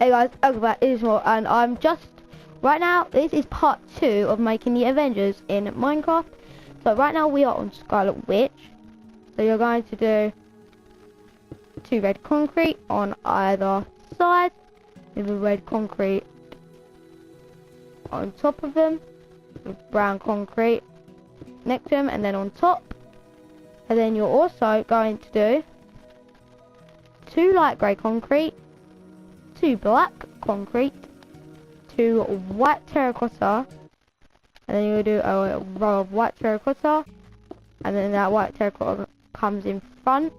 Hey guys, welcome back, Israel, and I'm just, right now, this is part 2 of making the Avengers in Minecraft. So right now we are on Scarlet Witch. So you're going to do 2 red concrete on either side, with a red concrete on top of them, with brown concrete next to them, and then on top. And then you're also going to do 2 light grey concrete, 2 black concrete, 2 white terracotta, and then you'll do a row of white terracotta, and then that white terracotta comes in front.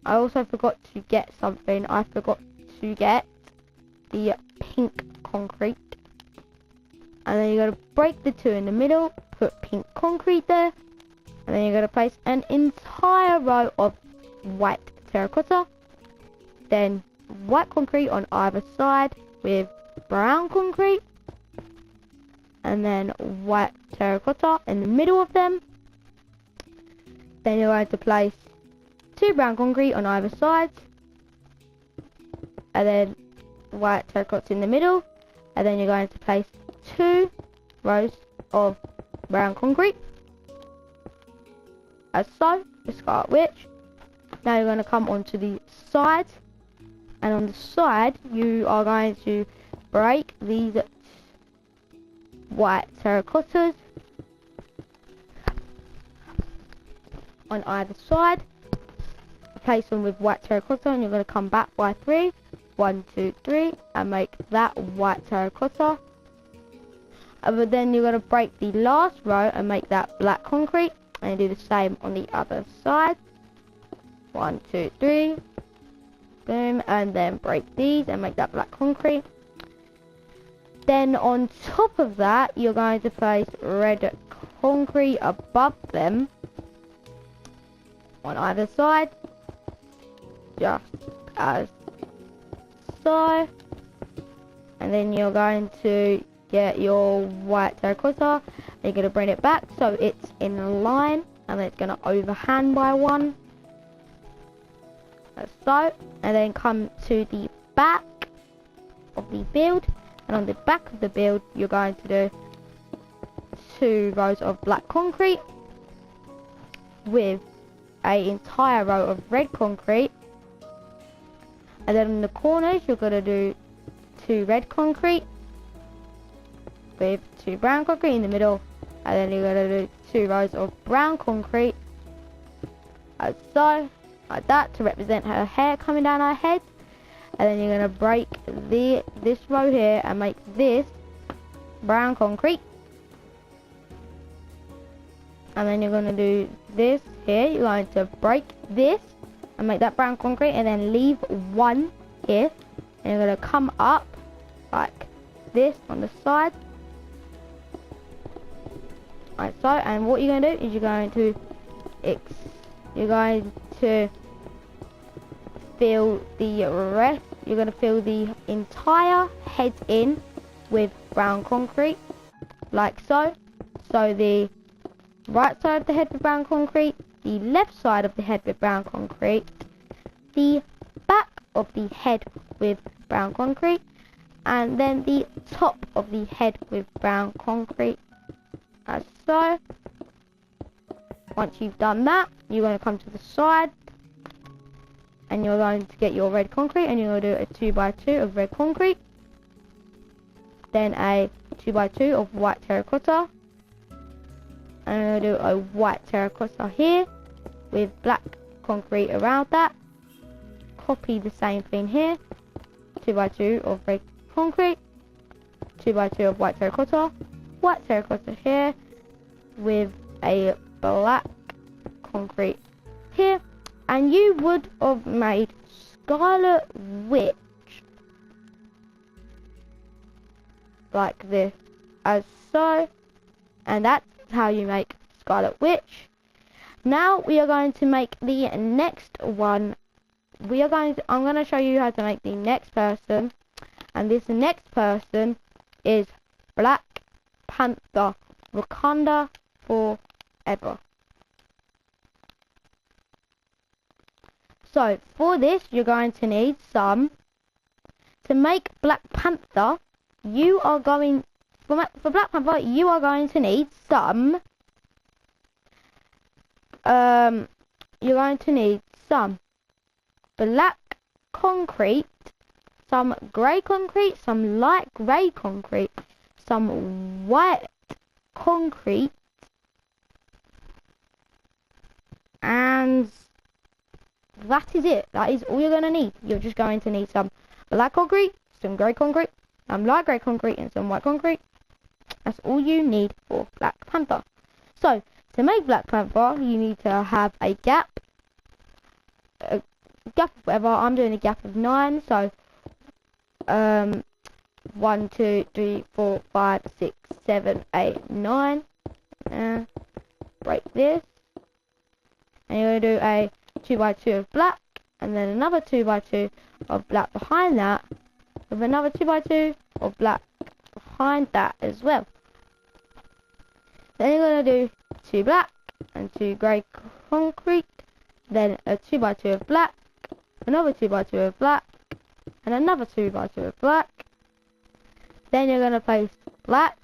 I also forgot to get something. I forgot to get the pink concrete, and then you're going to break the 2 in the middle, put pink concrete there, and then you're going to place an entire row of white terracotta, then white concrete on either side with brown concrete, and then white terracotta in the middle of them. Then you're going to place 2 brown concrete on either side, and then white terracotta in the middle, and then you're going to place 2 rows of brown concrete, as so, the Scarlet Witch. Now you're going to come onto the side, and on the side you are going to break these white terracottas on either side, place them with white terracotta, and you're going to come back by 3, 1, 2, 3, and make that white terracotta. But then you're going to break the last row and make that black concrete, and do the same on the other side. 1, 2, 3, boom, and then break these and make that black concrete. Then on top of that, you're going to place red concrete above them on either side, just as so. And then you're going to get your white terracotta, and you're going to bring it back so it's in a line, and then it's going to overhand by 1. As so, and then come to the back of the build, and on the back of the build you're going to do 2 rows of black concrete with an entire row of red concrete, and then in the corners you're going to do 2 red concrete with 2 brown concrete in the middle, and then you're going to do 2 rows of brown concrete, as so, like that, to represent her hair coming down her head. And then you're going to break this row here and make this brown concrete, and then you're going to do this here. You're going to break this and make that brown concrete, and then leave 1 here, and you're going to come up like this on the side, like so. And what you're going to do is you're going to fill the rest, you're going to fill the entire head in with brown concrete, like so. So the right side of the head with brown concrete, the left side of the head with brown concrete, the back of the head with brown concrete, and then the top of the head with brown concrete, as so. Once you've done that, you're going to come to the side, and you're going to get your red concrete, and you're going to do a 2 by 2 of red concrete, then a 2 by 2 of white terracotta, and I'm going to do a white terracotta here with black concrete around that. Copy the same thing here, 2 by 2 of red concrete, 2 by 2 of white terracotta here with a black concrete here, and you would have made Scarlet Witch like this, as so. And that's how you make Scarlet Witch. Now we are going to make the next one. I'm going to show you how to make the next person, and this next person is Black Panther, Wakanda forever. So for this you're going to need some to make Black Panther, you are going for Black Panther. You are going to need some. You're going to need some black concrete, some grey concrete, some light grey concrete, some white concrete, and that is it. That is all you're going to need. You're just going to need some black concrete, some grey concrete, some light grey concrete, and some white concrete. That's all you need for Black Panther. So, to make Black Panther, you need to have a gap of whatever. I'm doing a gap of 9, so 1, 2, 3, 4, 5, 6, 7, 8, 9. Break this, and you're going to do a 2x2 of black, and then another 2x2 of black behind that, with another 2x2 of black behind that as well. Then you're going to do 2 black and 2 grey concrete, then a 2x2 of black, another 2x2 of black, and another 2x2 of black. Then you're going to place black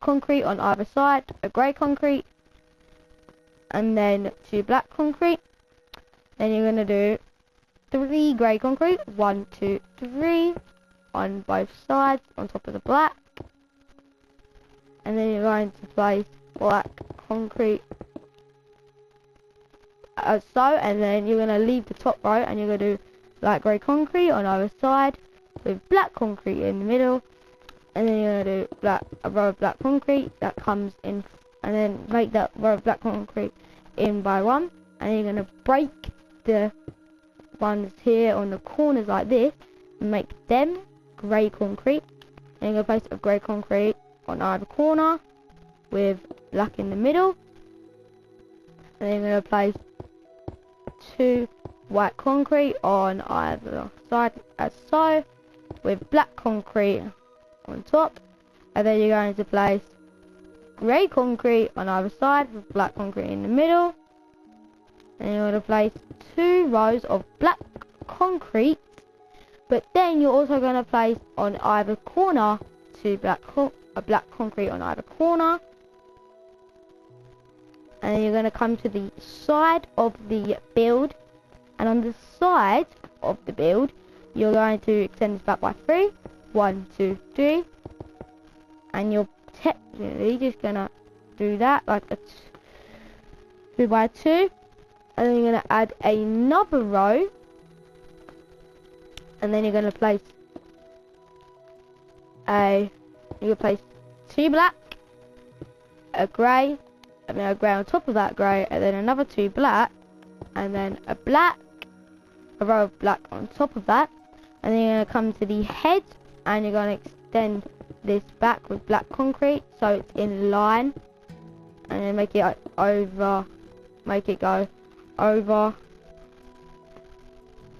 concrete on either side, a grey concrete, and then 2 black concrete. Then you're going to do 3 grey concrete, 1, 2, 3, on both sides, on top of the black. And then you're going to place black concrete as so, and then you're going to leave the top row, and you're going to do light grey concrete on either side, with black concrete in the middle. And then you're going to do a row of black concrete that comes in, and then make that row of black concrete in by 1, and you're going to break the ones here on the corners like this and make them grey concrete. And you're going to place a grey concrete on either corner with black in the middle, and then you're going to place 2 white concrete on either side as so, with black concrete on top. And then you're going to place grey concrete on either side with black concrete in the middle, and you're going to place 2 rows of black concrete, but then you're also going to place on either corner 2 black concrete on either corner. And then you're going to come to the side of the build, and on the side of the build you're going to extend this back by 3, 1, 2, 3, and you're technically just going to do that like a 2x2, and then you're going to add another row, and then you're going to place 2 black, a grey, and then a grey on top of that grey, and then another 2 black, and then a row of black on top of that. And then you're going to come to the head, and you're going to extend this back with black concrete so it's in line, and then make it go over.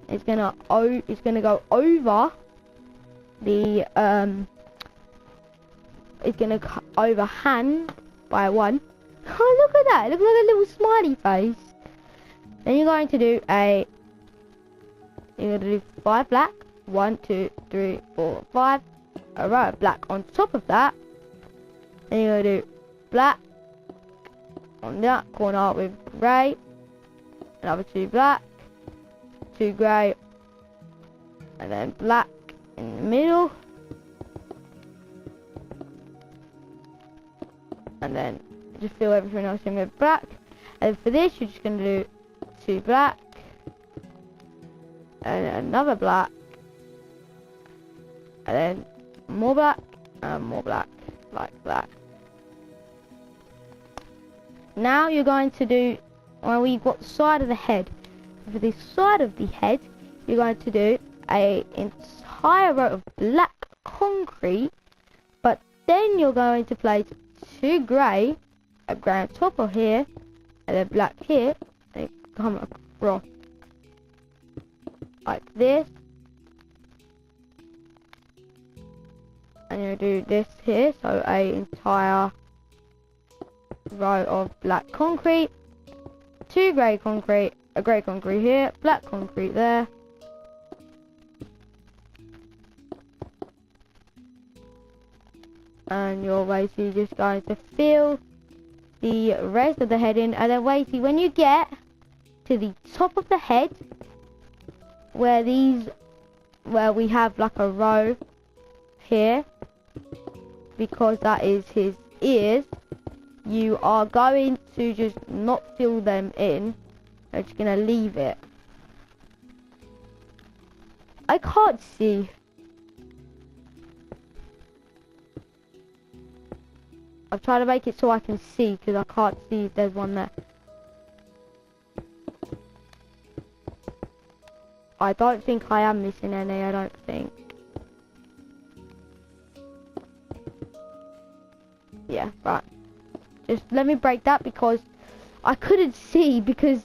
It's gonna go over the it's gonna overhand by 1. Oh, look at that! It looks like a little smiley face. Then you're going to do 5 black, 1, 2, 3, 4, 5, a row of black on top of that. Then you're going to do black on that corner with grey, another 2 black, 2 grey, and then black in the middle, and then just fill everything else in with black. And for this you're just going to do 2 black, and another black, and then more black, and more black, like that. Now you're going to do, well, we've got the side of the head. For the side of the head, you're going to do an entire row of black concrete, but then you're going to place 2 grey, a grey on top of here, and then black here, and come across like this. And you do this here, so a entire row of black concrete, 2 grey concrete, a grey concrete here, black concrete there, and you're basically just going to fill the rest of the head in, and then basically when you get to the top of the head where we have like a row here, because that is his ears, you are going to just not fill them in. You're just gonna leave it. I can't see. I've tried to make it so I can see, because I can't see if there's one there. I don't think I am missing any, I don't think. Yeah, right. Just let me break that, because I couldn't see, because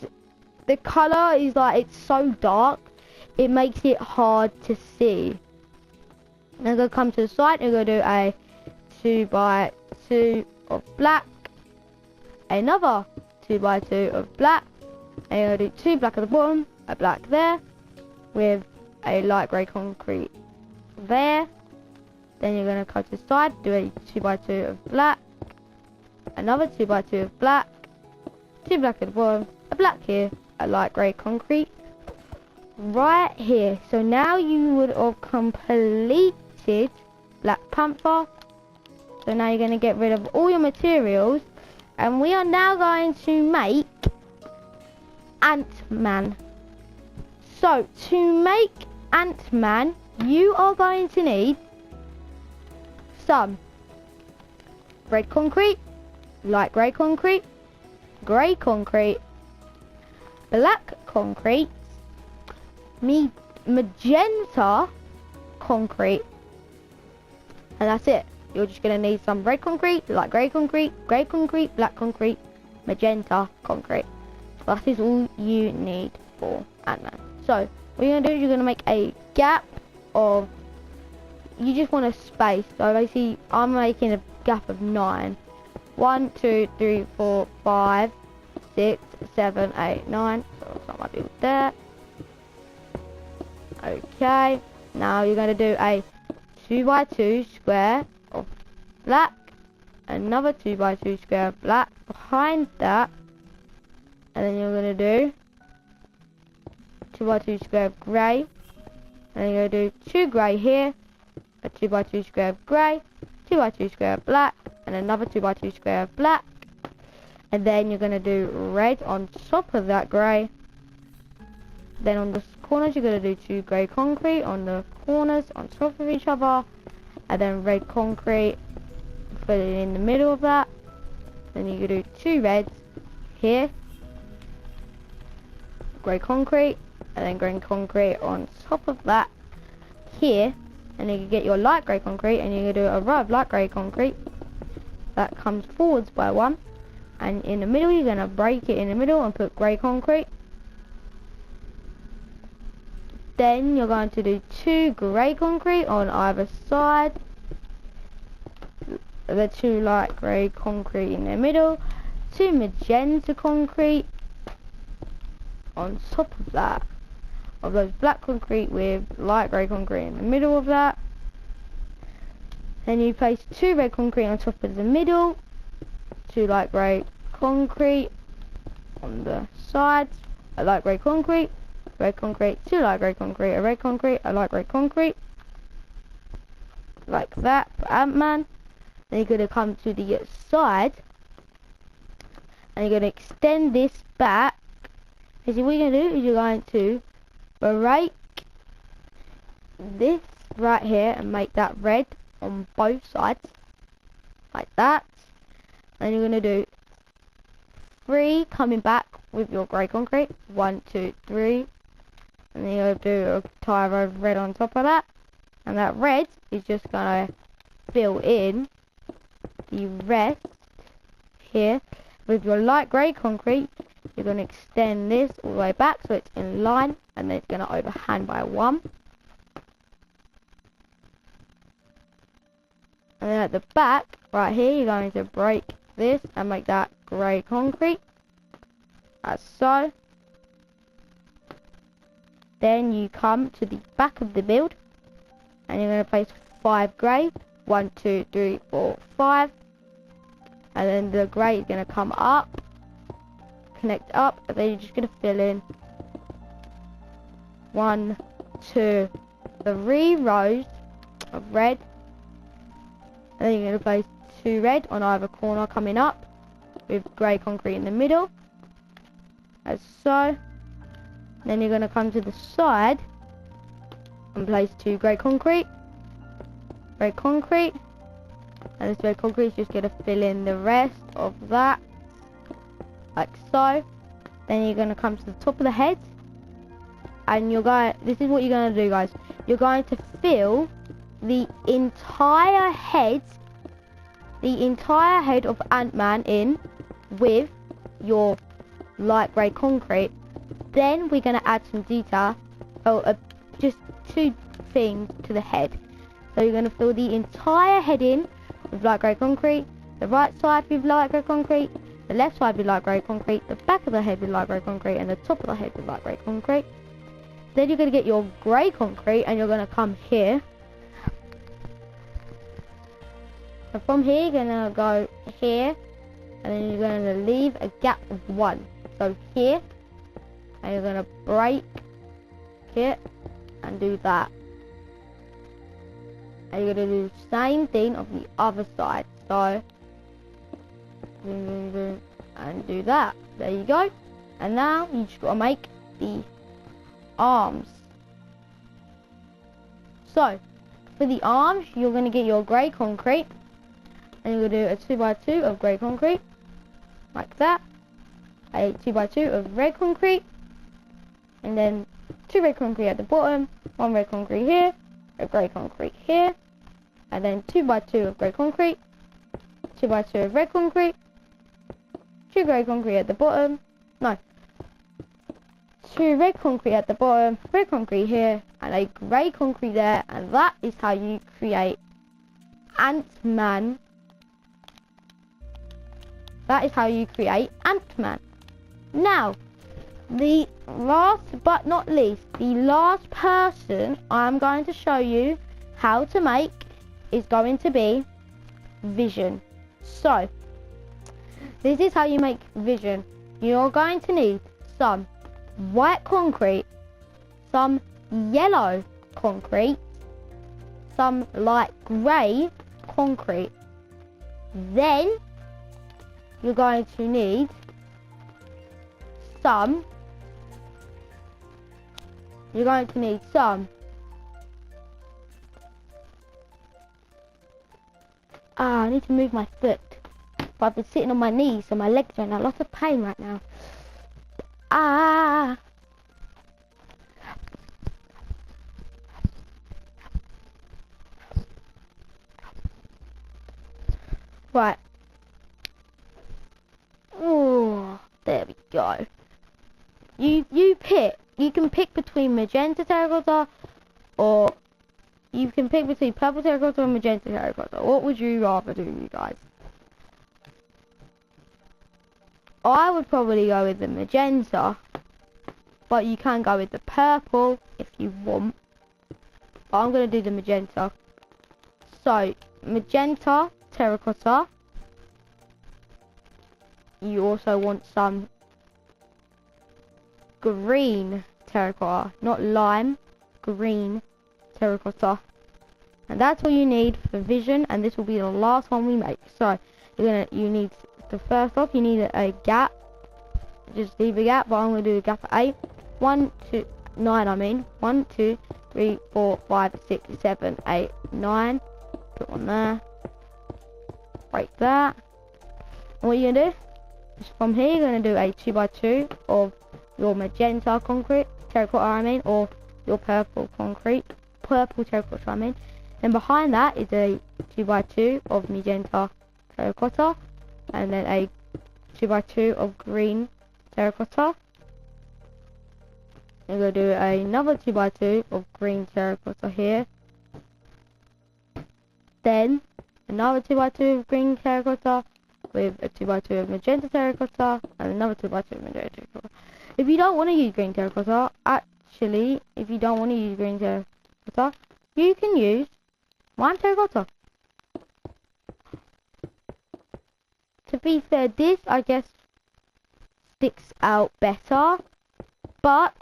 the colour is like, it's so dark, it makes it hard to see. Now I'm going to come to the side, and I'm going to do a 2x2 of black, another 2x2 of black, and I'm going to do 2 black at the bottom, a black there, with a light grey concrete there. Then you're going to come to the side, do a 2x2 of black, another 2x2 of black, 2 black at the bottom, a black here, a light grey concrete right here. So now you would have completed Black Panther. So now you're going to get rid of all your materials, and we are now going to make Ant-Man. So to make Ant-Man, you are going to need some red concrete, light grey concrete, grey concrete, black concrete, magenta concrete, and that's it. You're just going to need some red concrete, light grey concrete, black concrete, magenta concrete. That is all you need for Ant-Man. So what you're going to do is you're going to make a gap of, you just want a space. So basically I'm making a gap of 9. 1, 2, 3, 4, 5, 6, 7, 8, 9. So it's not my build there. Okay, now you're going to do a 2x2 square of black, another 2x2 square of black behind that, and then you're going to do 2x2 square of grey, and then you're going to do 2 grey here, a 2x2 square of grey, 2x2 square of black, and another 2x2 square of black, and then you're going to do red on top of that grey. Then on the corners you're going to do 2 grey concrete on the corners on top of each other, and then red concrete, put it in the middle of that. Then you can do 2 reds here, grey concrete, and then grey concrete on top of that here, and then you get your light grey concrete, and you can do a row of light grey concrete that comes forwards by 1, and in the middle you're going to break it in the middle and put grey concrete. Then you're going to do 2 grey concrete on either side, the 2 light grey concrete in the middle, 2 magenta concrete on top of that, of those black concrete with light grey concrete in the middle of that. Then you place 2 red concrete on top of the middle, 2 light grey concrete on the sides, a light grey concrete, red concrete, 2 light grey concrete, a red concrete, a light grey concrete, like that for Ant-Man. Then you're going to come to the side, and you're going to extend this back. And so what you're going to do is you're going to break this right here and make that red on both sides, like that. Then you're going to do 3 coming back with your grey concrete, 1, 2, 3. And then you'll do a tire of red on top of that, and that red is just gonna fill in the rest here with your light grey concrete. You're gonna extend this all the way back so it's in line, and then it's gonna overhang by 1. And then at the back right here you're going to break this and make that grey concrete, as so. Then you come to the back of the build, and you're going to place 5 grey, 1, 2, 3, 4, 5. And then the grey is going to come up, connect up, and then you're just going to fill in 1, 2, 3 rows of red. And then you're going to place 2 red on either corner coming up with grey concrete in the middle, as so. Then you're going to come to the side and place 2 grey concrete, and this grey concrete is just going to fill in the rest of that, like so. Then you're going to come to the top of the head, and this is what you're going to do, guys. You're going to fill the entire head of Ant-Man in with your light grey concrete. Then we're going to add some detail, just 2 things to the head. So you're going to fill the entire head in with light grey concrete, the right side with light grey concrete, the left side with light grey concrete, the back of the head with light grey concrete, and the top of the head with light grey concrete. Then you're going to get your grey concrete, and you're going to come here. And from here, you're going to go here, and then you're going to leave a gap of 1. So here, and you're going to break it and do that. And you're going to do the same thing on the other side. So, boom, boom, boom, and do that. There you go. And now you just got to make the arms. So, for the arms, you're going to get your grey concrete, and you're going to do a 2x2 of grey concrete, like that. A 2x2 of red concrete, and then 2 red concrete at the bottom, 1 red concrete here, a grey concrete here, and then 2x2 of grey concrete, 2x2 of red concrete, 2 grey concrete at the bottom, 2 red concrete at the bottom, red concrete here, and a grey concrete there. And that is how you create Ant-Man. That is how you create Ant-Man. Now, the last but not least, the last person I'm going to show you how to make is going to be Vision. So, this is how you make Vision. You're going to need some white concrete, some yellow concrete, some light grey concrete. Then, you're going to need some I need to move my foot, but I've been sitting on my knees, so my legs are in a lot of pain right now. Right. Oh, there we go. You can pick between magenta terracotta, or you can pick between purple terracotta and magenta terracotta. What would you rather do, you guys? I would probably go with the magenta, but you can go with the purple if you want. But I'm going to do the magenta. So, magenta terracotta. You also want some green terracotta, not lime, green terracotta. And that's all you need for Vision, and this will be the last one we make. So you need to, first off, you need a gap. Just leave a gap, but I'm going to do a gap at 8. 1, 2, 9 I mean. 1, 2, 3, 4, 5, 6, 7, 8, 9. Put one there. Break that. And what you're going to do is from here you're going to do a 2x2 of your magenta concrete, terracotta I mean, or your purple terracotta I mean. Then behind that is a 2x2 of magenta terracotta, and then a 2x2 of green terracotta. You're going to do another 2x2 of green terracotta here. Then another 2x2 of green terracotta with a 2x2 of magenta terracotta, and another 2x2 of magenta terracotta. If you don't want to use green terracotta, you can use lime terracotta. to be fair, this I guess sticks out better, but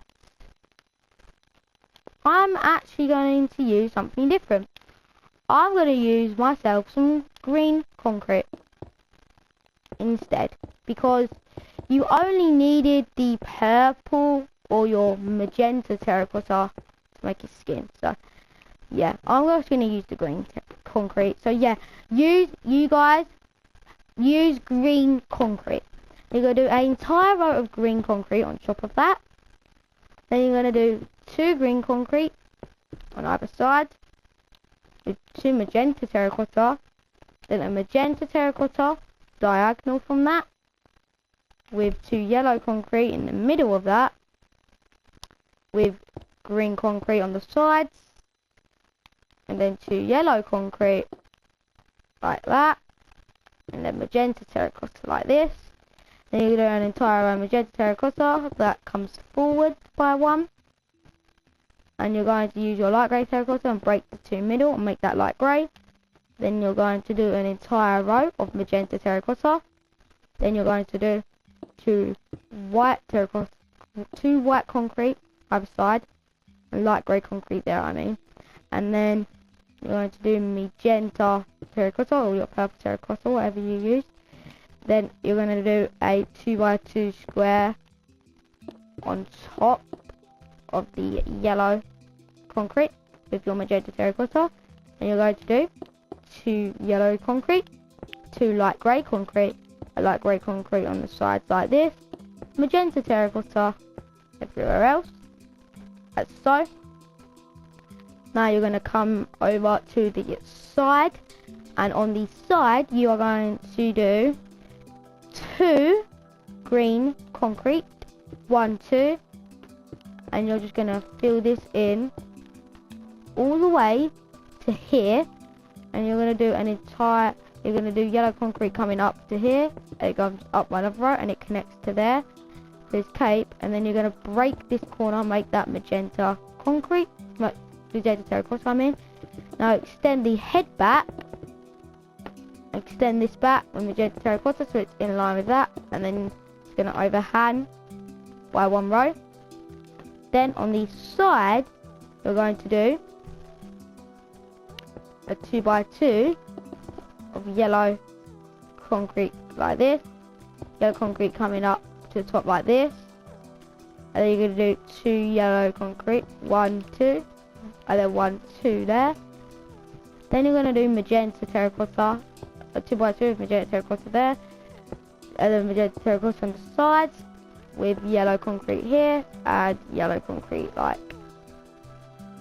I'm actually going to use something different. I'm going to use myself some green concrete instead, because you only needed the purple or your magenta terracotta to make a skin. So yeah, I'm just going to use the green concrete. So yeah, you guys use green concrete. You're going to do an entire row of green concrete on top of that. Then you're going to do 2 green concrete on either side with 2 magenta terracotta, then a magenta terracotta diagonal from that with 2 yellow concrete in the middle of that with green concrete on the sides, and then 2 yellow concrete like that, and then magenta terracotta like this. Then you do an entire magenta terracotta that comes forward by 1, and you're going to use your light grey terracotta and break the 2 middle and make that light grey. Then you're going to do an entire row of magenta terracotta. Then you're going to do 2 white terracotta, 2 white concrete either side, and light grey concrete there, I mean. And then you're going to do magenta terracotta or your purple terracotta, whatever you use. Then you're going to do a 2x2 square on top of the yellow concrete with your magenta terracotta. And you're going to do 2 yellow concrete, 2 light grey concrete, a light grey concrete on the sides like this, magenta terracotta everywhere else, as so. Now you're going to come over to the side, and on the side you are going to do 2 green concrete, 1, 2, and you're just going to fill this in all the way to here, and you're going to do an entire, you're going to do yellow concrete coming up to here, and it goes up one other row and it connects to there, this cape, and then you're going to break this corner, make that magenta concrete, magenta terracotta I mean. Now extend the head back, extend this back with magenta terracotta so it's in line with that, and then it's going to overhang by 1 row. Then on the side you're going to do a 2x2 of yellow concrete like this, yellow concrete coming up to the top like this, and then you're going to do 2 yellow concrete, 1, 2, and then 1, 2 there. Then you're going to do magenta terracotta, a 2x2 of magenta terracotta there, and then magenta terracotta on the sides with yellow concrete here and yellow concrete like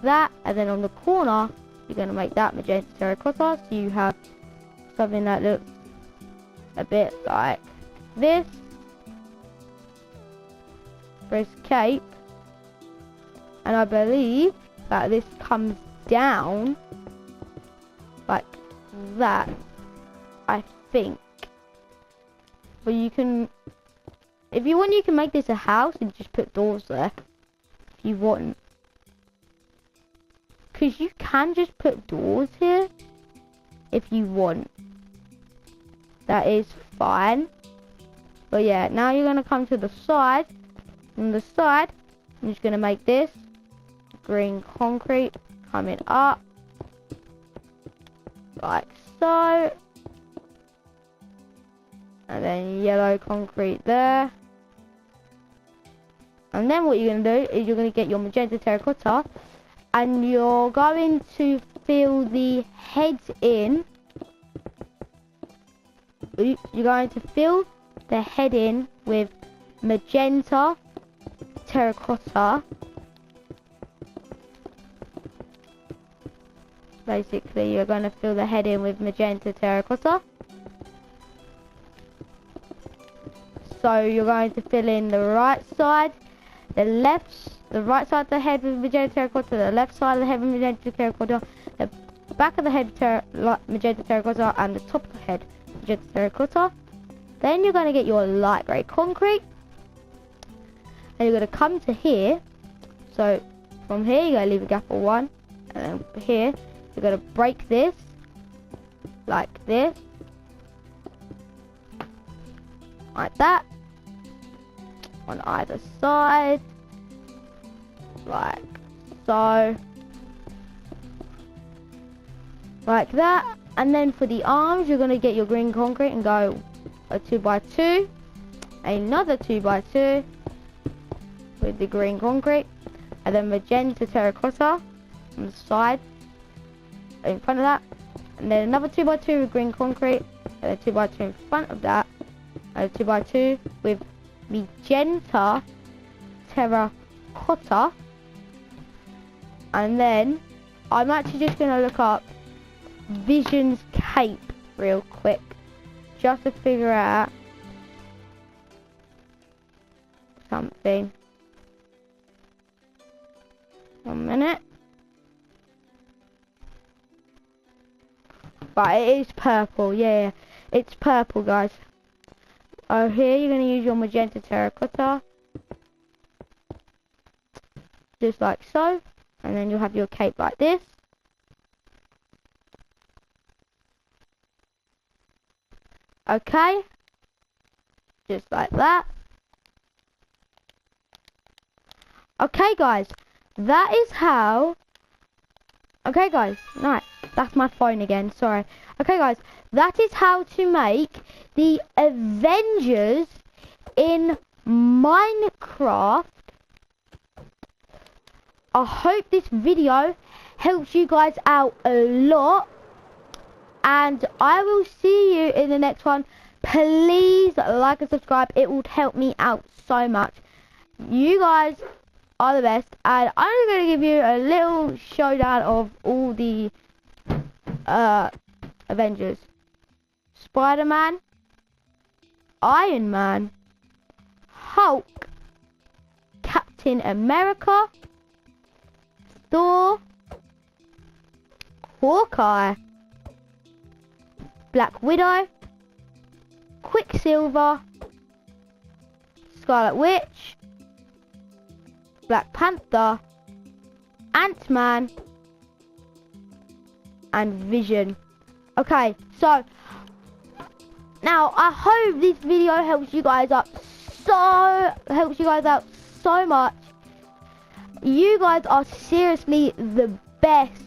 that. And then on the corner you're going to make that magenta terracotta, so you have something that looks a bit like this for his cape. And I believe that this comes down like that, I think. But you can, if you want, you can make this a house and just put doors there if you want, because you can just put doors here if you want. That is fine. But yeah, now you're going to come to the side. On the side I'm just going to make this green concrete coming up like so, and then yellow concrete there. And then what you're going to do is you're going to get your magenta terracotta and you're going to fill the heads in. You're going to fill the head in with magenta terracotta. Basically you're going to fill the head in with magenta terracotta. So you're going to fill in the right side, the right side of the head with magenta terracotta, the left side of the head with magenta terracotta, the back of the head magenta terracotta, and the top of the head magenta terracotta. Then you're going to get your light grey concrete, and you're going to come to here. So from here you're going to leave a gap of 1, and then here you're going to break this like this, like that, on either side, like so, like that. And then for the arms, you're going to get your green concrete and go a 2x2, another 2x2 with the green concrete, and then magenta terracotta on the side in front of that, and then another 2x2 with green concrete, and then 2x2 in front of that, and a 2x2 with magenta terracotta. And then I'm actually just going to look up Vision's cape real quick, just to figure out something. 1 minute. Right, it is purple. Yeah, it's purple, guys. Oh, here you're going to use your magenta terracotta, just like so, and then you'll have your cape like this. Okay, just like that. Okay, guys, that is how. Okay, guys, no, that's my phone again, sorry. Okay, guys, that is how to make the Avengers in Minecraft. I hope this video helps you guys out a lot, and I will see you in the next one. Please like and subscribe, it would help me out so much. You guys are the best, and I'm going to give you a little showdown of all the Avengers. Spider-Man, Iron Man, Hulk, Captain America, Thor, Hawkeye, Black Widow, Quicksilver, Scarlet Witch, Black Panther, Ant-Man, and Vision. Okay, so now I hope this video helps you guys out so much. You guys are seriously the best.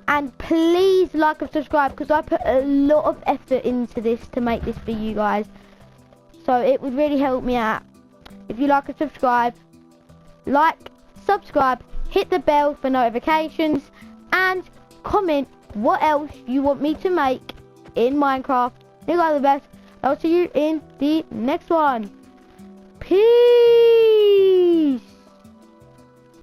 And please like and subscribe, because I put a lot of effort into this to make this for you guys. So it would really help me out if you like and subscribe. Like, subscribe, hit the bell for notifications, and comment what else you want me to make in Minecraft. You guys are the best. I'll see you in the next one. Peace.